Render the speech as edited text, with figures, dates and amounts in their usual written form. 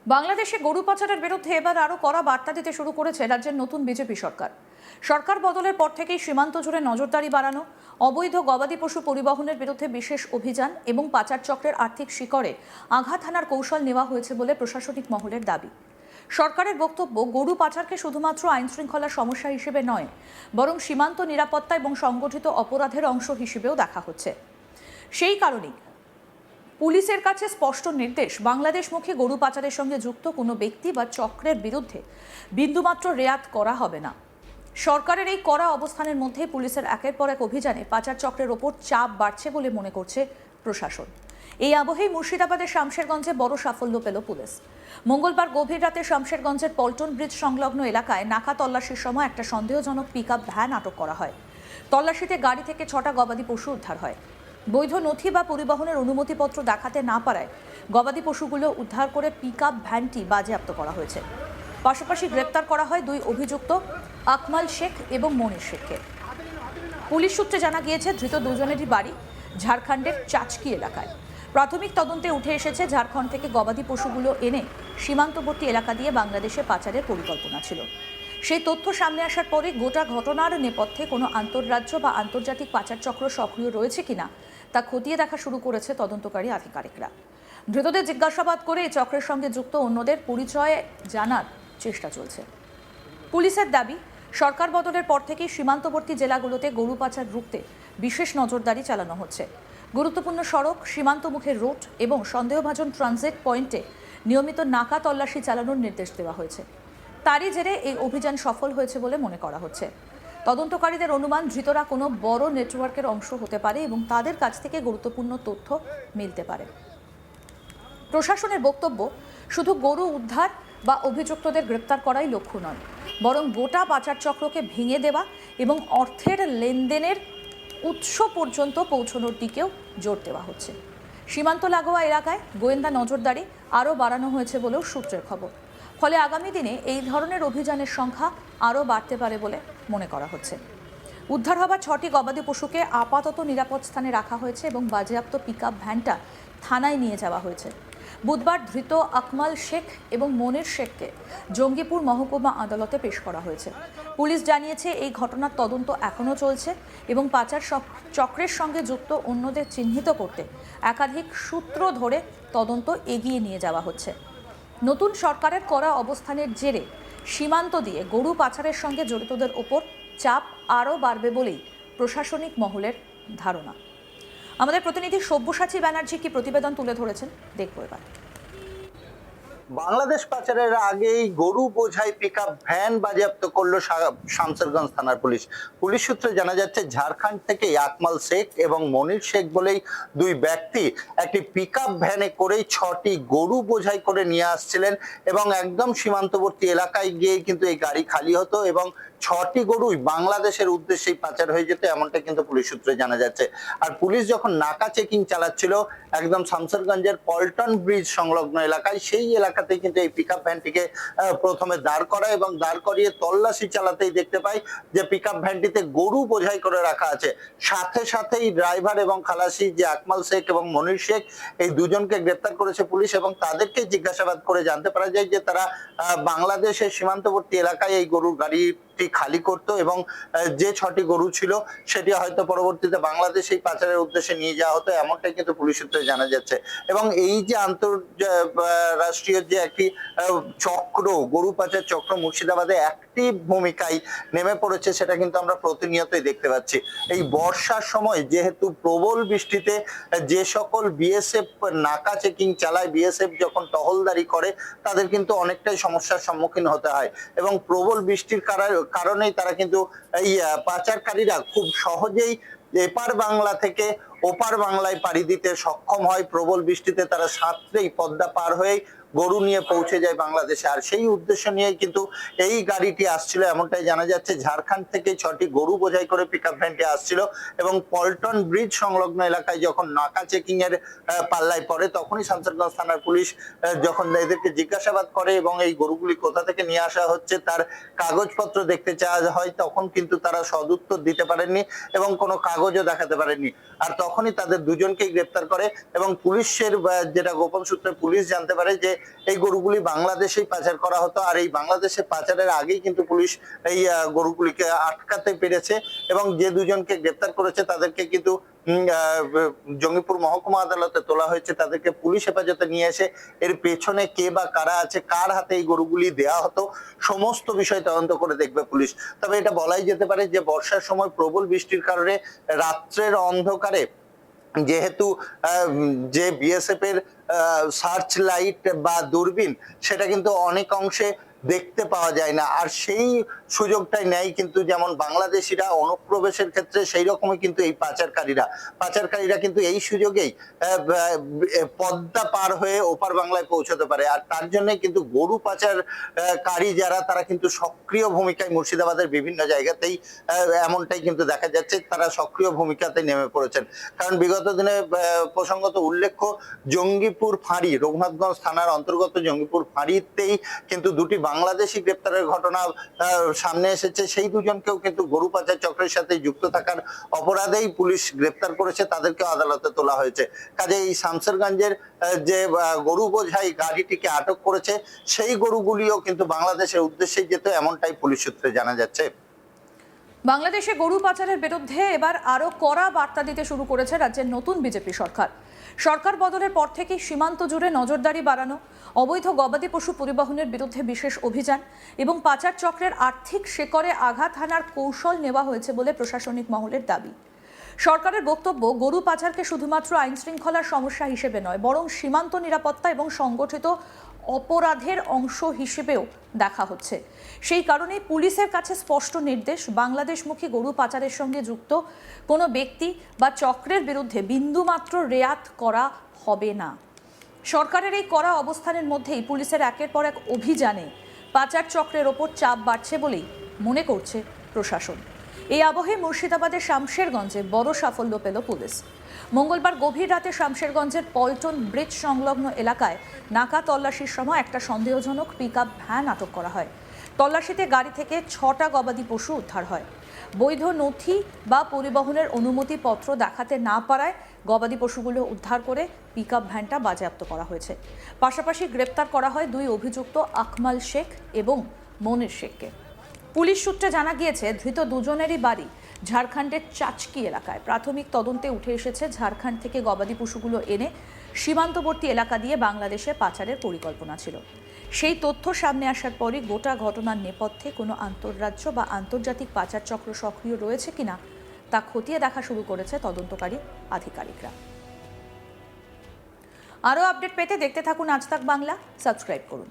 বাংলাদেশে গরু পাচারের বিরুদ্ধে এবার আরও কড়া বার্তা দিতে শুরু করেছে রাজ্যের নতুন বিজেপি সরকার। সরকার বদলের পর থেকেই সীমান্ত জুড়ে নজরদারি বাড়ানো, অবৈধ গবাদি পশু পরিবহনের বিরুদ্ধে বিশেষ অভিযান এবং পাচার চক্রের আর্থিক শিকড়ে আঘাত হানার কৌশল নেওয়া হয়েছে বলে প্রশাসনিক মহলের দাবি। সরকারের বক্তব্য, গরু পাচারকে শুধুমাত্র আইন শৃঙ্খলার সমস্যা হিসেবে নয়, বরং সীমান্ত নিরাপত্তা এবং সংগঠিত অপরাধের অংশ হিসেবেও দেখা হচ্ছে। সেই কারণেই পুলিশের কাছে স্পষ্ট নির্দেশ, বাংলাদেশমুখী গরু পাচারের সঙ্গে যুক্ত কোনো ব্যক্তি বা চক্রের বিরুদ্ধে বিন্দুমাত্র রেয়াত করা হবে না। সরকারের এই কড়া অবস্থানের মধ্যে পুলিশের একের পর এক অভিযানে পাচার চক্রের ওপর চাপ বাড়ছে বলে মনে করছে প্রশাসন। এই আবহেই মুর্শিদাবাদের শামশেরগঞ্জে বড় সাফল্য পেল পুলিশ। মঙ্গলবার গভীর রাতে শামশেরগঞ্জের পল্টন ব্রিজ সংলগ্ন এলাকায় নাকা তল্লাশির সময় একটা সন্দেহজনক পিকআপ ভ্যান আটক করা হয়। তল্লাশিতে গাড়ি থেকে 6টা গবাদি পশু উদ্ধার হয়। বৈধ নথি বা পরিবহনের অনুমতিপত্র দেখাতে না পারায় গবাদি পশুগুলো উদ্ধার করে পিকআপ ভ্যানটি বাজেয়াপ্ত করা হয়েছে। পাশাপাশি গ্রেপ্তার করা হয় দুই অভিযুক্ত, আকমাল শেখ এবং মনির শেখকে। পুলিশ সূত্রে জানা গিয়েছে, ধৃত দুজনেরই বাড়ি ঝাড়খণ্ডের চাচকি এলাকায়। প্রাথমিক তদন্তে উঠে এসেছে, ঝাড়খণ্ড থেকে গবাদি পশুগুলো এনে সীমান্তবর্তী এলাকা দিয়ে বাংলাদেশে পাচারের পরিকল্পনা ছিল। সেই তথ্য সামনে আসার পরে গোটা ঘটনার নেপথ্যে কোনো আন্তঃরাজ্য বা আন্তর্জাতিক পাচার চক্র সক্রিয় রয়েছে কিনা তা খতিয়ে দেখা শুরু করেছে তদন্তকারী আধিকারিকরা। ধৃতদের জিজ্ঞাসাবাদ করে এই চক্রের সঙ্গে যুক্ত অন্যদের পরিচয় জানার চেষ্টা চলছে। পুলিশের দাবি, সরকার বদলের পর থেকেই সীমান্তবর্তী জেলাগুলোতে গরু পাচার রুখতে বিশেষ নজরদারি চালানো হচ্ছে। গুরুত্বপূর্ণ সড়ক, সীমান্তমুখের রুট এবং সন্দেহভাজন ট্রানজিট পয়েন্টে নিয়মিত নাকা তল্লাশি চালানোর নির্দেশ দেওয়া হয়েছে। তারই জেরে এই অভিযান সফল হয়েছে বলে মনে করা হচ্ছে। তদন্তকারীদের অনুমান, ধৃতরা কোনো বড় নেটওয়ার্কের অংশ হতে পারে এবং তাদের কাছ থেকে গুরুত্বপূর্ণ তথ্য মিলতে পারে। প্রশাসনের বক্তব্য, শুধু গরু উদ্ধার বা অভিযুক্তদের গ্রেপ্তার করাই লক্ষ্য নয়, বরং গোটা পাচার চক্রকে ভেঙে দেওয়া এবং অর্থের লেনদেনের উৎস পর্যন্ত পৌঁছানোর দিকেও জোর দেওয়া হচ্ছে। সীমান্ত লাগোয়া এলাকায় গোয়েন্দা নজরদারি আরও বাড়ানো হয়েছে বলেও সূত্রের খবর। ফলে আগামী দিনে এই ধরনের অভিযানের সংখ্যা আরও বাড়তে পারে বলে মনে করা হচ্ছে। উদ্ধার হওয়া 6টি গবাদি পশুকে আপাতত নিরাপদ স্থানে রাখা হয়েছে এবং বাজেয়াপ্ত পিকআপ ভ্যানটা থানায় নিয়ে যাওয়া হয়েছে। বুধবার ধৃত আকমাল শেখ এবং মনির শেখকে জঙ্গিপুর মহকুমা আদালতে পেশ করা হয়েছে। পুলিশ জানিয়েছে, এই ঘটনার তদন্ত এখনও চলছে এবং পাচার চক্রের সঙ্গে যুক্ত অন্যদের চিহ্নিত করতে একাধিক সূত্র ধরে তদন্ত এগিয়ে নিয়ে যাওয়া হচ্ছে। নতুন সরকারের কড়া অবস্থানের জেরে সীমান্ত দিয়ে গরু পাচারের সঙ্গে জড়িতদের ওপর চাপ আরও বাড়বে বলেই প্রশাসনিক মহলের ধারণা। আমাদের প্রতিনিধি সব্যসাচী ব্যানার্জি কি প্রতিবেদন তুলে ধরেছেন, দেখব এবার। বাংলাদেশ পাচারের আগেই গরু বোঝাই পিকআপ ভ্যান বাজেয়াপ্ত করলো শামশেরগঞ্জ থানার পুলিশ। পুলিশ সূত্রে জানা যাচ্ছে, ঝাড়খণ্ড থেকে আকমাল শেখ এবং মনির শেখ বলেই দুই ব্যক্তি একটি পিকআপ ভ্যানে করেই 6টি গরু বোঝাই করে নিয়ে আসছিলেন এবং একদম সীমান্তবর্তী এলাকায় গিয়ে কিন্তু এই গাড়ি খালি হতো এবং 6টি গরুই বাংলাদেশের উদ্দেশ্যেই পাচার হয়ে যেত, এমনটা কিন্তু পুলিশ সূত্রে জানা যাচ্ছে। আর পুলিশ যখন নাকা চেকিং চালাচ্ছিল একদম শামশেরগঞ্জের পল্টন ব্রিজ সংলগ্ন এলাকায়, সেই এলাকাতেই কিন্তু এই পিকআপ ভ্যানটিকে প্রথমে দাঁড় করায় এবং দাঁড় করিয়ে তল্লাশি চালাতেই দেখতে পাই যে পিকআপ ভ্যানটিতে গরু বোঝাই করে রাখা আছে। সাথে সাথেই ড্রাইভার এবং খালাসি যে আকমাল শেখ এবং মনির শেখ, এই দুজনকে গ্রেপ্তার করেছে পুলিশ এবং তাদেরকে জিজ্ঞাসাবাদ করে জানতে পারা যায় যে তারা বাংলাদেশের সীমান্তবর্তী এলাকায় এই গরুর গাড়িটি খালি করত এবং যে 6টি গরু ছিল সেটি হয়তো পরবর্তীতে বাংলাদেশেই পাচারের উদ্দেশ্যে নিয়ে যাওয়া হতো, এমনটাই কিন্তু পুলিশ সূত্রে জানা যাচ্ছে। এবং এই যে আন্তঃরাষ্ট্রীয় যে একটি চক্র, গরু পাচার চক্র মুর্শিদাবাদে অ্যাক্টিভ ভূমিকায় নেমে পড়েছে, সেটা কিন্তু আমরা প্রতিনিয়তই দেখতে পাচ্ছি। এই বর্ষার সময় যেহেতু প্রবল বৃষ্টিতে যে সকল বিএসএফ নাকা চেকিং চালায়, বিএসএফ যখন টহলদারি করে, তাদের কিন্তু অনেকটাই সমস্যার সম্মুখীন হতে হয় এবং প্রবল বৃষ্টির কারণেই তারা কিন্তু এই পাচারকারীরা খুব সহজেই এপার বাংলা থেকে ওপার বাংলায় পাড়ি দিতে সক্ষম হয়। প্রবল বৃষ্টিতে তারা সাঁতরেই পদ্মা পার হয়ে গরু নিয়ে পৌঁছে যায় বাংলাদেশে। আর সেই উদ্দেশ্য নিয়েই কিন্তু এই গাড়িটি আসছিল, এমনটাই জানা যাচ্ছে। ঝাড়খণ্ড থেকে 6টি গরু বোঝাই করে পিকআপ ভ্যানটি আসছিল এবং পল্টন ব্রিজ সংলগ্ন এলাকায় যখন নাকা চেকিং এর পাল্লায় পড়ে, তখনই শামশেরগঞ্জ থানার পুলিশ যখন এদেরকে জিজ্ঞাসাবাদ করে এবং এই গরুগুলি কোথা থেকে নিয়ে আসা হচ্ছে তার কাগজপত্র দেখতে চাওয়া হয়, তখন কিন্তু তারা সদুত্তর দিতে পারেননি এবং কোনো কাগজও দেখাতে পারেননি। আর তখন তখনই তাদের দুজনকেই গ্রেপ্তার করে এবং পুলিশের যেটা গোপন সূত্রে পুলিশ জানতে পারে যে এই গরুগুলি বাংলাদেশেই পাচার করা হতো, আর এই বাংলাদেশে পাচারের আগেই কিন্তু পুলিশ এই গরুগুলিকে আটকাতে পেরেছে এবং যে দুজনকে গ্রেপ্তার করেছে তাদেরকে কিন্তু জঙ্গিপুর মহকুমা আদালতে তোলা হয়েছে। তাদেরকে পুলিশ হেফাজতে নিয়ে এসে এর পেছনে কে বা কারা আছে, কার হাতে এই গরুগুলি দেয়া হতো, সমস্ত বিষয় তদন্ত করে দেখবে পুলিশ। তবে এটা বলাই যেতে পারে যে বর্ষার সময় প্রবল বৃষ্টির কারণে রাত্রের অন্ধকারে যেহেতু যে বিএসএফ এর সার্চ লাইট বা দূরবীন সেটা কিন্তু অনেক অংশে দেখতে পাওয়া যায় না, আর সেই সুযোগটাই নেয় কিন্তু যেমন বাংলাদেশিরা অনুপ্রবেশের ক্ষেত্রে সেই রকমই কিন্তু এই পাচারকারীরা কিন্তু এই সুযোগেই পদ্মা পার হয়ে ওপার বাংলায় পৌঁছতে পারে। আর তার জন্যই কিন্তু গরু পাচারকারী যারা তারা কিন্তু সক্রিয় ভূমিকায় মুর্শিদাবাদের বিভিন্ন জায়গাতেই এমনটাই কিন্তু দেখা যাচ্ছে, তারা সক্রিয় ভূমিকাতে নেমে পড়েছেন। কারণ বিগত দিনে প্রসঙ্গত উল্লেখ্য জঙ্গিপুর ফাঁড়ি, রঘুনাথগঞ্জ থানার অন্তর্গত জঙ্গিপুর ফাঁড়িতেই কিন্তু দুটি বাংলাদেশি গ্রেপ্তারের ঘটনা সামনে এসেছে। সেই দুজনকেও কিন্তু গরু পাচার চক্রের সাথে যুক্ত থাকার অপরাধেই পুলিশ গ্রেপ্তার করেছে, তাদেরকে আদালতে তোলা হয়েছে। কাজে এই শামসেরগঞ্জের যে গরু বোঝাই গাড়িটিকে আটক করেছে সেই গরুগুলিও কিন্তু বাংলাদেশের উদ্দেশ্যে যেত, এমনটাই পুলিশ সূত্রে জানা যাচ্ছে। বাংলাদেশে গরু পাচারের বিরুদ্ধে এবার আরো কড়া বার্তা দিতে শুরু করেছে রাজ্যের নতুন বিজেপি সরকার। সরকার বদলের পর থেকেই সীমান্ত জুড়ে নজরদারি বাড়ানো, অবৈধ গবাদি পশু পরিবহনের বিরুদ্ধে বিশেষ অভিযান এবং পাচার চক্রের আর্থিক শেকড়ে আঘাত হানার কৌশল নেওয়া হয়েছে বলে প্রশাসনিক মহলের দাবি। সরকারের বক্তব্য, গরু পাচারকে শুধুমাত্র আইন শৃঙ্খলার সমস্যা হিসেবে নয়, বরং সীমান্ত নিরাপত্তা এবং সংগঠিত অপরাধের অংশ হিসেবেও দেখা হচ্ছে। সেই কারণেই পুলিশের কাছে স্পষ্ট নির্দেশ, বাংলাদেশমুখী গরু পাচারের সঙ্গে যুক্ত কোনো ব্যক্তি বা চক্রের বিরুদ্ধে বিন্দুমাত্র রেয়াত করা হবে না। সরকারের এই কড়া অবস্থানের মধ্যেই পুলিশের একের পর এক অভিযানে পাচার চক্রের ওপর চাপ বাড়ছে বলেই মনে করছে প্রশাসন। এই আবহে মুর্শিদাবাদের শামশেরগঞ্জে বড় সাফল্য পেল পুলিশ। মঙ্গলবার গভীর রাতে শামশেরগঞ্জের পল্টন ব্রিজ সংলগ্ন এলাকায় নাকা তল্লাশির সময় একটা সন্দেহজনক পিকআপ ভ্যান আটক করা হয়। তল্লাশিতে গাড়ি থেকে 6টা গবাদি পশু উদ্ধার হয়। বৈধ নথি বা পরিবহনের অনুমতিপত্র দেখাতে না পারায় গবাদি পশুগুলো উদ্ধার করে পিকআপ ভ্যানটা বাজেয়াপ্ত করা হয়েছে। পাশাপাশি গ্রেপ্তার করা হয় 2 অভিযুক্ত আকমাল শেখ এবং মনির শেখকে। পুলিশ সূত্রে জানা গিয়েছে ধৃত দুজনেরই বাড়ি ঝাড়খণ্ডের চাচকি এলাকায়। প্রাথমিক তদন্তে উঠে এসেছে ঝাড়খণ্ড থেকে গবাদি পশুগুলো এনে সীমান্তবর্তী এলাকা দিয়ে বাংলাদেশে পাচারের পরিকল্পনা ছিল। সেই তথ্য সামনে আসার পরই গোটা ঘটনার নেপথ্যে কোনো আন্তঃরাজ্য বা আন্তর্জাতিক পাচার চক্র সক্রিয় রয়েছে কিনা তা খতিয়ে দেখা শুরু করেছে তদন্তকারী আধিকারিকরা। আরও আপডেট পেতে দেখতে থাকুন আজ তাক বাংলা, সাবস্ক্রাইব করুন।